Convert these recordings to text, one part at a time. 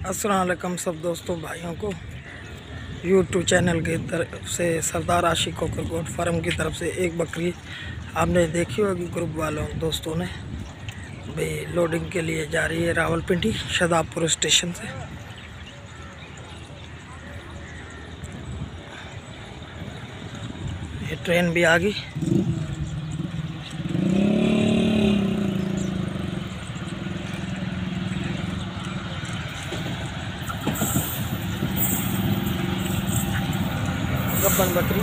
अस्सलाम वालेकुम सब दोस्तों भाइयों को यूट्यूब चैनल की तरफ से सरदार आशिक खोखर गोट फार्म की तरफ से एक बकरी आपने देखी होगी ग्रुप वालों दोस्तों ने भाई लोडिंग के लिए जा रही है रावलपिंडी शादाबपुर स्टेशन से। ये ट्रेन भी आ गई। गब्बन बकरी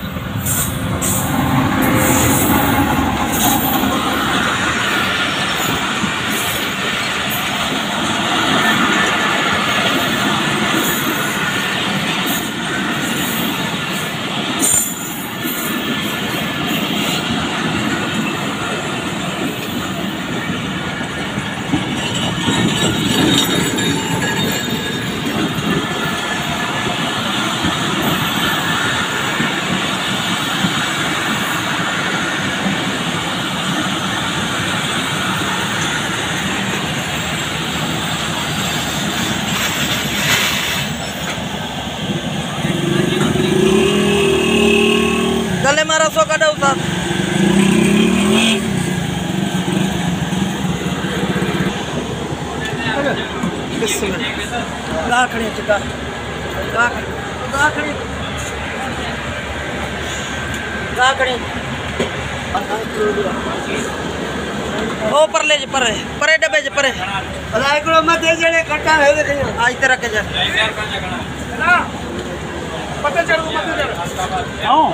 गले मारा सो का उतार गाखड़ी चिका गाखड़ी गाखड़ी ओ परले जे परे डबे जे परे अला एकड़ो मत दे जने कटा है आज तेरा के जा ना पता चढ़ मत चढ़ हां